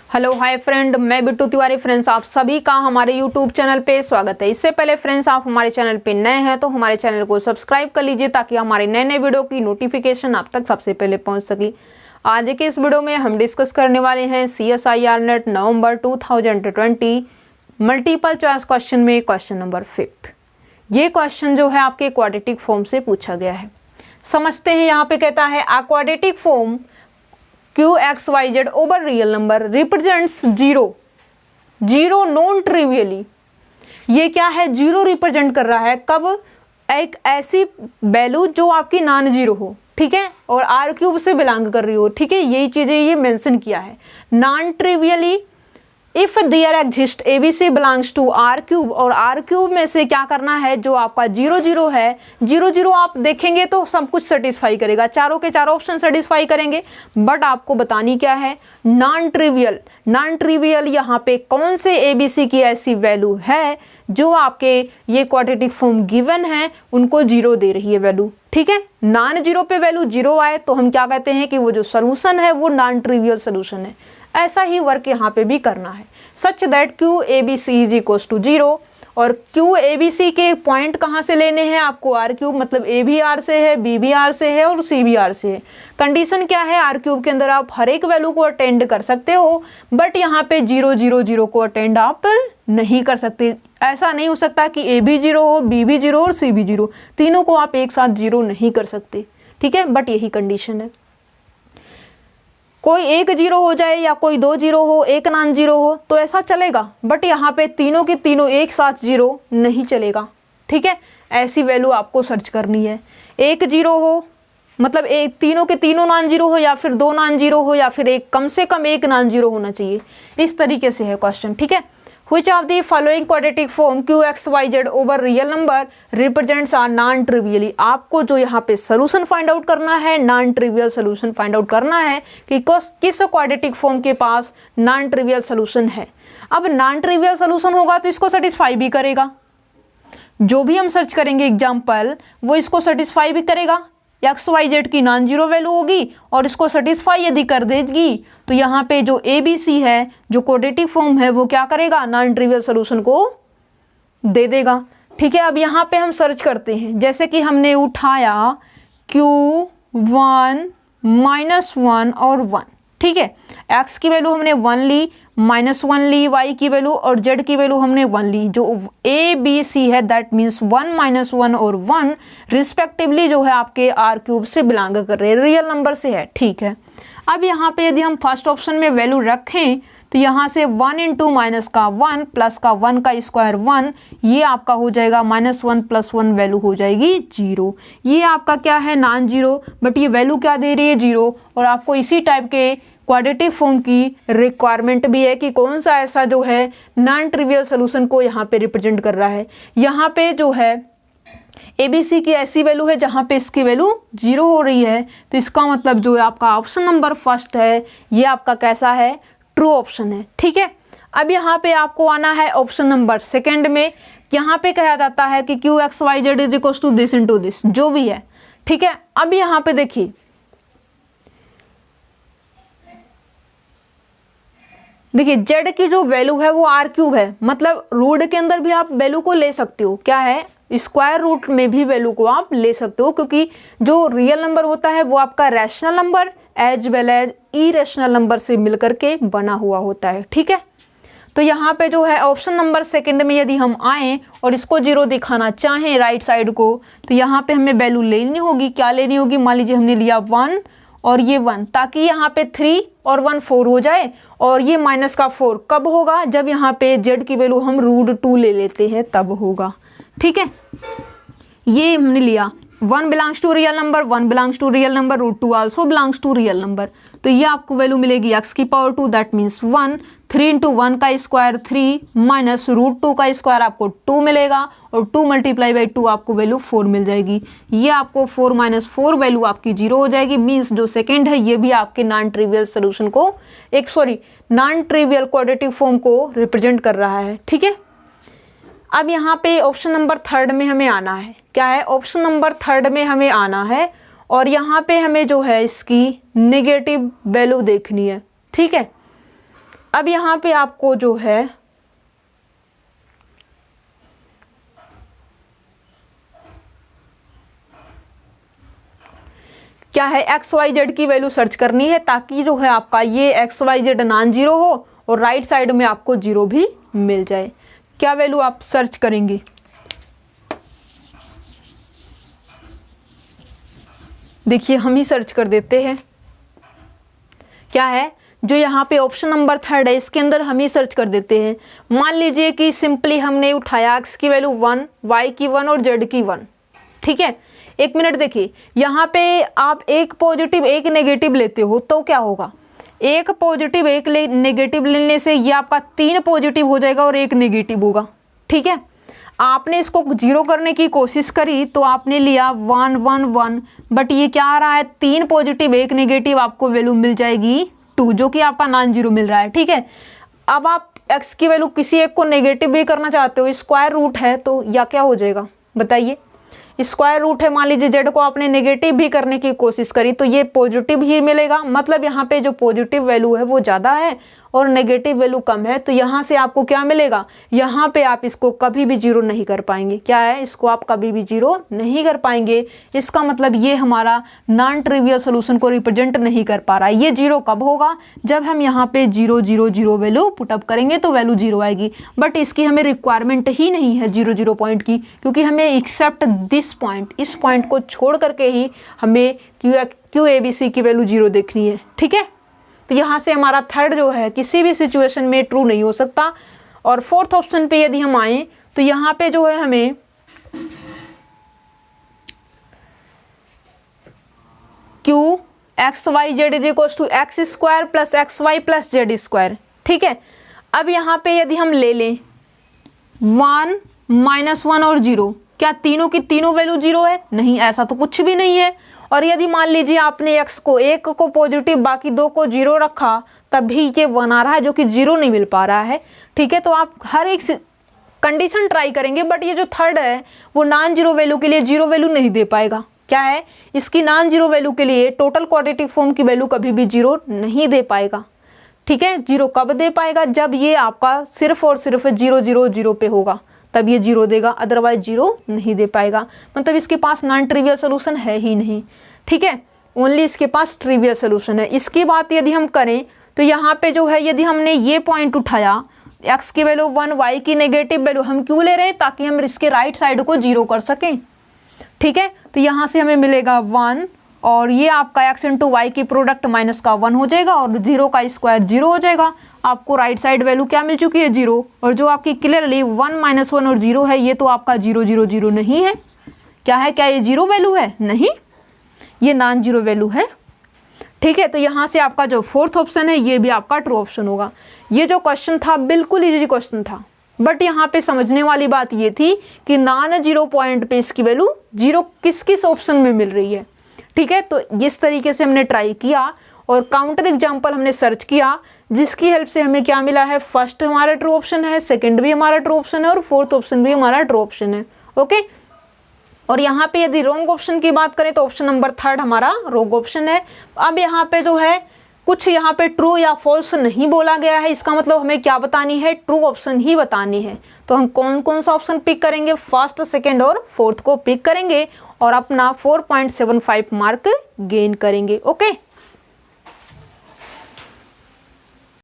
Hello hi friend, मैं Bittu Tiwari. Friends, आप सभी का हमारे यूट्यूब चैनल पे स्वागत है। इससे पहले फ्रेंड्स, आप हमारे चैनल पे नए हैं तो हमारे चैनल को सब्सक्राइब कर लीजिए ताकि हमारे नए नए वीडियो की नोटिफिकेशन आप तक सबसे पहले पहुंच सके। आज के इस वीडियो में हम डिस्कस करने वाले हैं CSIR नेट नवंबर 2020 मल्टीपल चॉइस क्वेश्चन में क्वेश्चन नंबर 5। ये क्वेश्चन जो है आपके क्वाड्रेटिक फॉर्म से पूछा गया है। समझते हैं। यहाँ पे कहता है a quadratic form QXYZ over real number represents zero non trivially. ये क्या है? जीरो रिप्रेजेंट कर रहा है। कब? एक ऐसी वैल्यू जो आपकी नॉन जीरो हो, ठीक है, और आर क्यूब से बिलोंग कर रही हो, ठीक है। यही चीजें ये मेंशन किया है। Non trivially if there exist ABC belongs to R cube, और आर क्यूब में से क्या करना है? जो आपका 0 है, 0 आप देखेंगे तो सब कुछ सेटिस्फाई करेगा, चारों के चारों ऑप्शन सेटिस्फाई करेंगे। बट आपको बतानी क्या है? नॉन ट्रिवियल यहाँ पे कौन से ABC की ऐसी वैल्यू है जो आपके ये क्वाड्रेटिक फॉर्म गिवन है उनको 0 दे रही है वैल्यू, ठीक है। नॉन जीरो पे वैल्यू 0 आए तो हम क्या कहते हैं कि वो जो सोल्यूशन है वो नॉन ट्रिवियल सोल्यूशन है। ऐसा ही वर्क यहाँ पे भी करना है। Such that QABC is equals to 0, और QABC के पॉइंट कहाँ से लेने हैं आपको? आर क्यूब, मतलब A भी R से है, B भी R से है और C भी R से है। कंडीशन क्या है? आर क्यूब के अंदर आप हर एक वैल्यू को अटेंड कर सकते हो, बट यहाँ पे 0 को अटेंड आप नहीं कर सकते। ऐसा नहीं हो सकता कि A भी 0 हो, B भी 0 और C भी 0, तीनों को आप एक साथ 0 नहीं कर सकते, ठीक है। बट यही कंडीशन है। कोई एक 0 हो जाए या कोई 2 0 हो, एक नॉन जीरो हो तो ऐसा चलेगा, बट यहाँ पे तीनों के तीनों एक साथ 0 नहीं चलेगा, ठीक है। ऐसी वैल्यू आपको सर्च करनी है। एक 0 हो मतलब एक तीनों के तीनों नॉन जीरो हो, या फिर 2 नॉन जीरो हो, या फिर एक कम से कम एक नॉन जीरो होना चाहिए। इस तरीके से है क्वेश्चन, ठीक है। Which of the following quadratic form QXYZ over real number represents a non trivially? आपको जो यहाँ पे सोल्यूशन फाइंड आउट करना है, non trivial solution find out करना है कि किस क्वाड्रेटिक फॉर्म के पास नॉन ट्रिवियल सोल्यूशन है। अब नॉन ट्रिवियल सोल्यूशन होगा तो इसको सेटिस्फाई भी करेगा। जो भी हम सर्च करेंगे एग्जाम्पल वो इसको सेटिस्फाई भी करेगा। XYZ की नॉन जीरो वैल्यू होगी और इसको सेटिस्फाई यदि कर देगी तो यहाँ पे जो ABC है, जो क्वाड्रेटिक फॉर्म है, वो क्या करेगा? नॉन ट्रिवियल सोल्यूशन को दे देगा, ठीक है। अब यहाँ पे हम सर्च करते हैं, जैसे कि हमने उठाया Q1 -1 और 1, ठीक है। X की वैल्यू हमने 1 ली, -1 ली, Y की वैल्यू और Z की वैल्यू हमने 1 ली। जो ABC है दैट मीन्स 1 -1 और 1 रिस्पेक्टिवली जो है आपके आर क्यूब से बिलोंग कर रहे हैं, रियल नंबर से है, ठीक है। अब यहाँ पे यदि हम फर्स्ट ऑप्शन में वैल्यू रखें तो यहाँ से 1 × -1 प्लस का 1 का स्क्वायर 1, ये आपका हो जाएगा -1 + 1 वैल्यू हो जाएगी 0। ये आपका क्या है? नॉन जीरो, बट ये वैल्यू क्या दे रही है? 0। और आपको इसी टाइप के क्वाड्रेटिक फॉर्म की रिक्वायरमेंट भी है कि कौन सा ऐसा जो है नॉन ट्रिवियल सोल्यूशन को यहाँ पे रिप्रेजेंट कर रहा है। यहाँ पे जो है ABC की ऐसी वैल्यू है जहाँ पे इसकी वैल्यू 0 हो रही है, तो इसका मतलब जो है आपका ऑप्शन नंबर फर्स्ट है ये आपका कैसा है? ट्रू ऑप्शन है, ठीक है। अब यहाँ पे आपको आना है ऑप्शन नंबर सेकेंड में। यहाँ पे कहा जाता है कि QXYZ is equals to this into this, जो भी है, ठीक है। अब यहाँ पे देखिए Z की जो वैल्यू है वो आर क्यूब है, मतलब रूट के अंदर भी आप वैल्यू को ले सकते हो। क्या है? स्क्वायर रूट में भी वैल्यू को आप ले सकते हो, क्योंकि जो रियल नंबर होता है वो आपका rational number as well as irrational number से मिलकर के बना हुआ होता है, ठीक है। तो यहाँ पे जो है ऑप्शन नंबर सेकंड में यदि हम आए और इसको 0 दिखाना चाहें राइट साइड को, तो यहाँ पे हमें वैल्यू लेनी होगी। क्या लेनी होगी? मान लीजिए हमने लिया 1 और ये 1, ताकि यहाँ पे 3 और 1 4 हो जाए, और ये माइनस का 4 कब होगा? जब यहाँ पे Z की वैल्यू हम √2 ले लेते हैं तब होगा, ठीक है। ये हमने लिया 1 belongs to real number, 1 belongs to real number, √2 also belongs to real number, तो ये आपको वैल्यू मिलेगी x⁻2 दैट मीन्स 1, 3 × 1 का स्क्वायर 3 माइनस √2 का स्क्वायर आपको 2 मिलेगा, और 2 × 2 आपको वैल्यू 4 मिल जाएगी। ये आपको 4 - 4 वैल्यू आपकी 0 हो जाएगी। मीन्स जो सेकेंड है ये भी आपके नॉन ट्रिवियल सोल्यूशन को नॉन ट्रिवियल क्वाड्रेटिक फॉर्म को रिप्रेजेंट कर रहा है, ठीक है। अब यहाँ पे ऑप्शन नंबर थर्ड में हमें आना है। क्या है? ऑप्शन नंबर थर्ड में हमें आना है, और यहाँ पे हमें जो है इसकी नेगेटिव वैल्यू देखनी है, ठीक है। अब यहाँ पे आपको जो है क्या है, एक्स वाई जेड की वैल्यू सर्च करनी है ताकि जो है आपका ये X Y Z non zero हो और राइट साइड में आपको जीरो भी मिल जाए। क्या वैल्यू आप सर्च करेंगे? देखिए हम ही सर्च कर देते हैं। क्या है, जो यहाँ पे ऑप्शन नंबर 3 है इसके अंदर हम ही सर्च कर देते हैं। मान लीजिए कि सिंपली हमने उठाया एक्स की वैल्यू 1, वाई की 1 और जेड की 1। ठीक है, एक मिनट देखिए, यहाँ पे आप एक पॉजिटिव एक नेगेटिव लेते हो तो क्या होगा, एक पॉजिटिव एक नेगेटिव लेने से ये आपका 3 पॉजिटिव हो जाएगा और एक नेगेटिव होगा। ठीक है, आपने इसको जीरो करने की कोशिश करी तो आपने लिया 1 1 1, बट ये क्या आ रहा है, 3 पॉजिटिव एक नेगेटिव, आपको वैल्यू मिल जाएगी 2, जो कि आपका नॉन जीरो मिल रहा है। ठीक है, अब आप x की वैल्यू किसी एक को नेगेटिव भी करना चाहते हो, स्क्वायर रूट है तो या क्या हो जाएगा बताइए, स्क्वायर रूट है। मान लीजिए जेड को आपने नेगेटिव भी करने की कोशिश करी तो ये पॉजिटिव ही मिलेगा, मतलब यहाँ पे जो पॉजिटिव वैल्यू है वो ज़्यादा है और नेगेटिव वैल्यू कम है, तो यहाँ से आपको क्या मिलेगा, यहाँ पे आप इसको कभी भी जीरो नहीं कर पाएंगे। क्या है, इसको आप कभी भी जीरो नहीं कर पाएंगे। इसका मतलब ये हमारा नॉन ट्रिवियल सोल्यूशन को रिप्रेजेंट नहीं कर पा रहा है। ये जीरो कब होगा, जब हम यहाँ पे 0 0 0 वैल्यू पुटअप करेंगे तो वैल्यू जीरो आएगी, बट इसकी हमें रिक्वायरमेंट ही नहीं है 0 0 पॉइंट की, क्योंकि हमें एक्सेप्ट दिस पॉइंट, इस पॉइंट को छोड़ करके ही हमें क्यू ए बी सी की वैल्यू जीरो देखनी है। ठीक है, तो यहाँ से हमारा थर्ड जो है किसी भी सिचुएशन में ट्रू नहीं हो सकता। और फोर्थ ऑप्शन पे यदि हम आए तो यहाँ पे जो है हमें Q X Y Z is equal to X square plus X Y plus Z square. ठीक है, अब यहाँ पे यदि हम ले लें 1 -1 और 0, क्या तीनों की तीनों वैल्यू जीरो है? नहीं, ऐसा तो कुछ भी नहीं है। और यदि मान लीजिए आपने x को एक को पॉजिटिव बाकी 2 को जीरो रखा, तब भी ये 1 आ रहा है जो कि जीरो नहीं मिल पा रहा है। ठीक है, तो आप हर एक कंडीशन ट्राई करेंगे, बट ये जो थर्ड है वो नॉन जीरो वैल्यू के लिए जीरो वैल्यू नहीं दे पाएगा। क्या है, इसकी नॉन जीरो वैल्यू के लिए टोटल क्वाड्रेटिक फॉर्म की वैल्यू कभी भी जीरो नहीं दे पाएगा। ठीक है, जीरो कब दे पाएगा, जब ये आपका सिर्फ और सिर्फ 0 0 0 पे होगा तब ये जीरो देगा, अदरवाइज जीरो नहीं दे पाएगा। मतलब इसके पास नॉन ट्रिवियल सोल्यूशन है ही नहीं। ठीक है, ओनली इसके पास ट्रिवियल सोल्यूशन है। इसकी बात यदि हम करें तो यहाँ पे जो है यदि हमने ये पॉइंट उठाया x की वैल्यू 1, y की नेगेटिव वैल्यू हम क्यों ले रहे हैं, ताकि हम इसके राइट साइड को जीरो कर सकें। ठीक है, तो यहाँ से हमें मिलेगा 1 और ये आपका x इंटू वाई की प्रोडक्ट माइनस का 1 हो जाएगा और 0 का स्क्वायर 0 हो जाएगा। आपको राइट साइड वैल्यू क्या मिल चुकी है, 0। और जो आपकी क्लियरली 1 -1 और 0 है, ये तो आपका 0 0 0 नहीं है। क्या है, क्या ये जीरो वैल्यू है? नहीं, ये नॉन जीरो वैल्यू है। ठीक है, तो यहाँ से आपका जो फोर्थ ऑप्शन है ये भी आपका ट्रू ऑप्शन होगा। ये जो क्वेश्चन था बिल्कुल इजी क्वेश्चन था, बट यहाँ पे समझने वाली बात ये थी कि नॉन जीरो पॉइंट पे इसकी वैल्यू जीरो किस किस ऑप्शन में मिल रही है। ठीक है, तो जिस तरीके से हमने ट्राई किया और काउंटर एग्जाम्पल हमने सर्च किया, जिसकी हेल्प से हमें क्या मिला है, फर्स्ट हमारा ट्रू ऑप्शन है, सेकंड भी हमारा ट्रू ऑप्शन है और फोर्थ ऑप्शन भी हमारा ट्रू ऑप्शन है। ओके, और यहाँ पे यदि रॉन्ग ऑप्शन की बात करें तो ऑप्शन नंबर 3 हमारा रॉन्ग ऑप्शन है। अब यहाँ पे जो है कुछ यहाँ पे ट्रू या फॉल्स नहीं बोला गया है, इसका मतलब हमें क्या बतानी है, ट्रू ऑप्शन ही बतानी है। तो हम कौन कौन सा ऑप्शन पिक करेंगे, फर्स्ट, सेकेंड और फोर्थ को पिक करेंगे और अपना 4.75 मार्क गेन करेंगे। ओके।